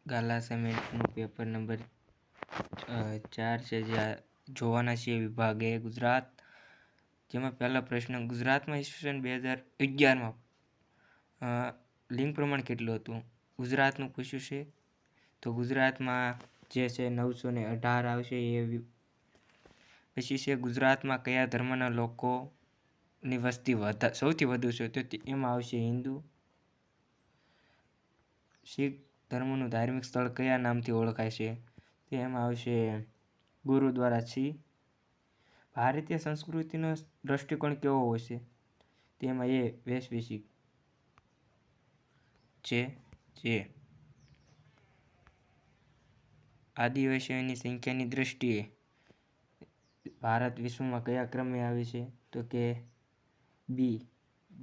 ગાલા સેમેન્ટનું paper number 4 છે, જે જોવાના છીએ વિભાગે ગુજરાત. જેમાં પહેલા પ્રશ્ન, ગુજરાતમાં ઈસવીસન 2011માં લિંગ પ્રમાણ કેટલું હતું? ગુજરાતનું પૂછ્યું છે. તો ગુજરાતમાં જે છે 918 આવશે. પછી છે ગુજરાતમાં કયા ધર્મના લોકોની વસ્તી સૌથી વધુ છે? તો એમાં આવશે હિન્દુ. શીખ ધર્મનું ધાર્મિક સ્થળ કયા નામથી ઓળખાય છે? તો એમાં આવશે ગુરુદ્વારા છે. ભારતીય સંસ્કૃતિનો દ્રષ્ટિકોણ કેવો હોય છે? તેમાં વૈશ્વિક છે. જે આદિવાસીઓની સંખ્યાની દ્રષ્ટિએ ભારત વિશ્વમાં કયા ક્રમે આવે છે? તો કે બી,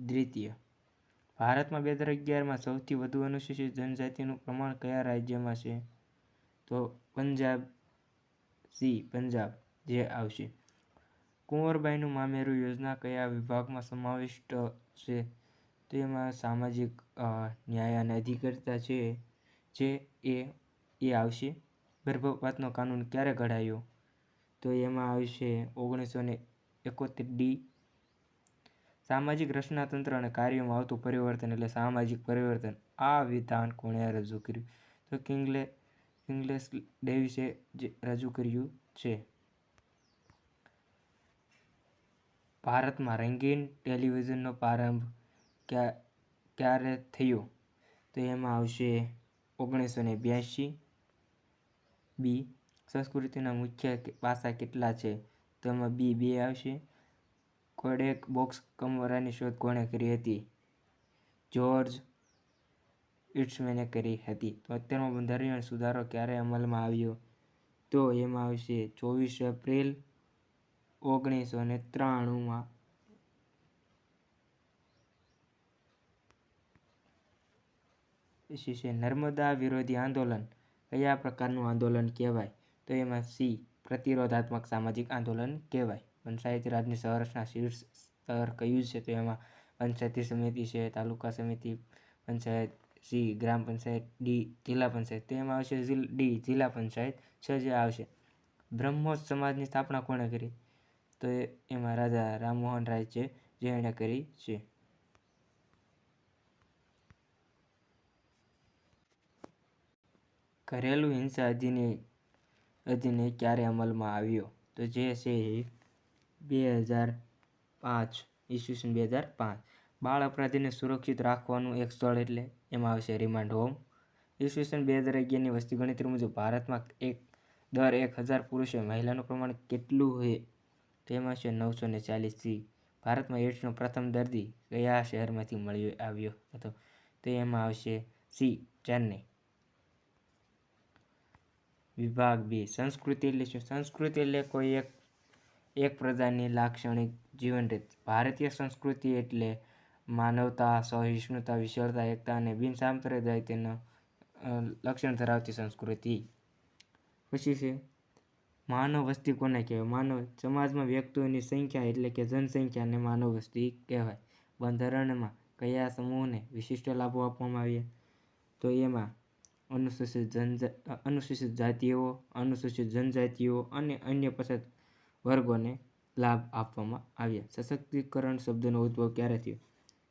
દ્વિતીય. ભારતમાં 2011માં સૌથી વધુ અનુસૂચિત જનજાતિનું પ્રમાણ કયા રાજ્યમાં છે? તો પંજાબ. સી, પંજાબ જે આવશે. કુંવરબાઈનું મામેરું યોજના કયા વિભાગમાં સમાવિષ્ટ છે? તો એમાં સામાજિક ન્યાય અને અધિકારિતા છે, જે એ આવશે. ગર્ભપાતનો કાનૂન ક્યારે ઘડાયો? તો એમાં આવશે 1971 ડી. સામાજિક રચનાતંત્ર અને કાર્યોમાં આવતું પરિવર્તન એટલે સામાજિક પરિવર્તન. આ વિધાન કોણે રજૂ કર્યું? તો કિંગલેસ ડેવિસે રજૂ કર્યું છે. ભારતમાં રંગીન ટેલિવિઝનનો પ્રારંભ ક્યારે થયો? તો એમાં આવશે 1982. બી, સંસ્કૃતિના મુખ્ય પાસા કેટલા છે? તો એમાં બી 2 આવશે. કોડેક બોક્સ કમરાની શોધ કોણે કરી હતી? જ્યોર્જ ઇસ્ટમેને કરી હતી. તો 13મો બંધારણીય સુધારો ક્યારે અમલમાં આવ્યો? તો એમાં આવશે 24 એપ્રિલ 1993માં. પછી છે નર્મદા વિરોધી આંદોલન કયા પ્રકારનું આંદોલન કહેવાય? તો એમાં સી, પ્રતિરોધાત્મક સામાજિક આંદોલન કહેવાય. પંચાયતી રાજની સંરચના શીર્ષ સ્તર કયું છે? તો એમાં પંચાયતી સમિતિ છે, તાલુકા સમિતિ, પંચાયત. સી, ગ્રામ પંચાયત. ડી, જિલ્લા પંચાયત. તો એમાં આવશે ડી, જિલ્લા પંચાયત છે જે આવશે. બ્રહ્મોસ સમાજની સ્થાપના કોણે કરી? તો એમાં રાજા રામમોહન રાય છે, જે એણે કરી છે. ઘરેલું હિંસા અધિનિયમ ક્યારે અમલમાં આવ્યો? તો જે છે 2005. ઈસવીસન 2005. બાળ અપરાધીને સુરક્ષિત રાખવાનું એક સ્થળ એટલે એમાં આવશે રિમાન્ડ હોમ. ઈસવીસન 2011ની વસ્તી ગણતરી મુજબ ભારતમાં દર 1000 પુરુષે મહિલાનું પ્રમાણ કેટલું છે? તેમાં છે 940. ભારતમાં એડ્સનો પ્રથમ દર્દી કયા શહેરમાંથી મળી આવ્યો હતો? તો એમાં આવશે સી, ચેન્નઈ. વિભાગ બી, સંસ્કૃતિ એટલે શું? સંસ્કૃતિ એટલે કોઈ એક પ્રજાની લાક્ષણિક જીવન રીત. ભારતીય સંસ્કૃતિ એટલે માનવતા, સહિષ્ણુતા, વિશાળતા, એકતા અને બિનસાંપ્રદાયિકતાના લક્ષણ ધરાવતી સંસ્કૃતિ. પછી છે માનવ વસ્તી કોને કહેવાય? માનવ સમાજમાં વ્યક્તિઓની સંખ્યા એટલે કે જનસંખ્યાને માનવ વસ્તી કહેવાય. બંધારણમાં કયા સમૂહને વિશિષ્ટ લાભો આપવામાં આવ્યા? તો એમાં અનુસૂચિત જાતિઓ, અનુસૂચિત જનજાતિઓ અને અન્ય પછાત વર્ગોને લાભ આપવામાં આવ્યા. સશક્તિકરણ શબ્દનો ઉદ્ભવ ક્યારે થયો?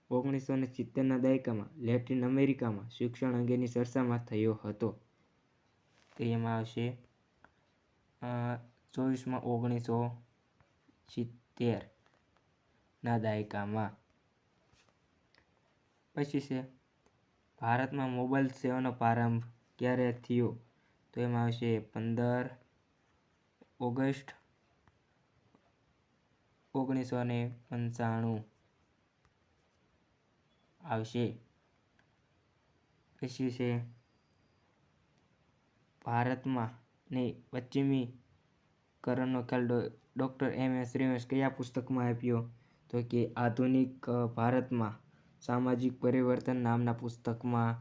1970ના દાયકામાં લેટિન અમેરિકામાં શિક્ષણ અંગેની ચર્ચામાં થયો હતો. તો એમાં આવશે 1970ના દાયકામાં. પછી છે ભારતમાં મોબાઈલ સેવાનો પ્રારંભ ક્યારે થયો? તો એમાં આવશે 15 ઓગસ્ટ 1995 આવશે. પછી છે ભારતમાં પશ્ચિમીકરણનો ખ્યાલ ડૉક્ટર એમ.એસ. શ્રીનિવાસે કયા પુસ્તકમાં આપ્યો? તો કે આધુનિક ભારતમાં સામાજિક પરિવર્તન નામના પુસ્તકમાં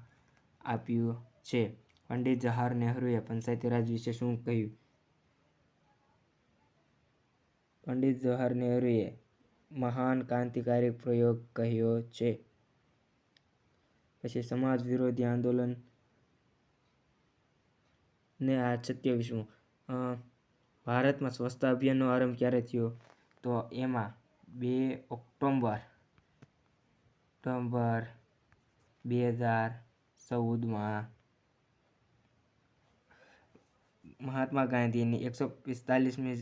આપ્યું છે. પંડિત જવાહર નહેરુએ પંચાયતી રાજ વિશે શું કહ્યું? પંડિત જવાહર નહેરુએ મહાન ક્રાંતિકારી પ્રયોગ કહ્યો છે. પછી સમાજ વિરોધી આંદોલન ને આ 27મું. ભારતમાં સ્વચ્છતા અભિયાનનો આરંભ ક્યારે થયો? તો એમાં 2 ઓક્ટોબર 2014માં મહાત્મા ગાંધીની 145મી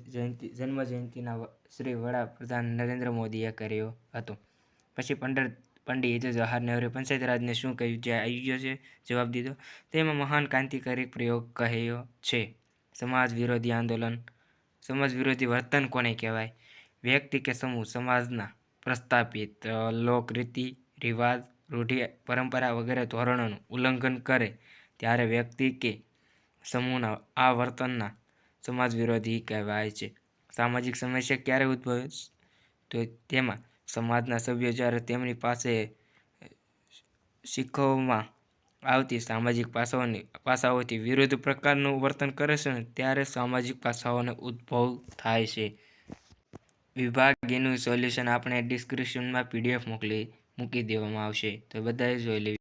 જન્મ જયંતિના શ્રી વડાપ્રધાન નરેન્દ્ર મોદીએ કર્યો હતો. પછી પંડિત જવાહર નહેરુએ પંચાયત રાજને શું કહ્યું? જે આવી ગયો છે જવાબ દીધો. તેમાં મહાન ક્રાંતિકારી પ્રયોગ કહ્યો છે. સમાજ વિરોધી આંદોલન. સમાજ વિરોધી વર્તન કોને કહેવાય? વ્યક્તિ કે સમૂહ સમાજના પ્રસ્થાપિત લોકરીતિ રિવાજ રૂઢિ પરંપરા વગેરે ધોરણોનું ઉલ્લંઘન કરે ત્યારે વ્યક્તિ કે સમૂહના આ વર્તનના સમાજ વિરોધી કહેવાય છે. સામાજિક સમસ્યા ક્યારે ઉદ્ભવે? તો તેમાં સમાજના સભ્યો જ્યારે તેમની પાસે શીખવવામાં આવતી સામાજિક પાસાઓથી વિરુદ્ધ પ્રકારનું વર્તન કરે છે ત્યારે સામાજિક પાસાઓનો ઉદ્ભવ થાય છે. વિભાગ એનું સોલ્યુશન આપણે ડિસ્ક્રિપ્શનમાં PDF મૂકી દેવામાં આવશે, તો બધાએ જોઈ લેવી.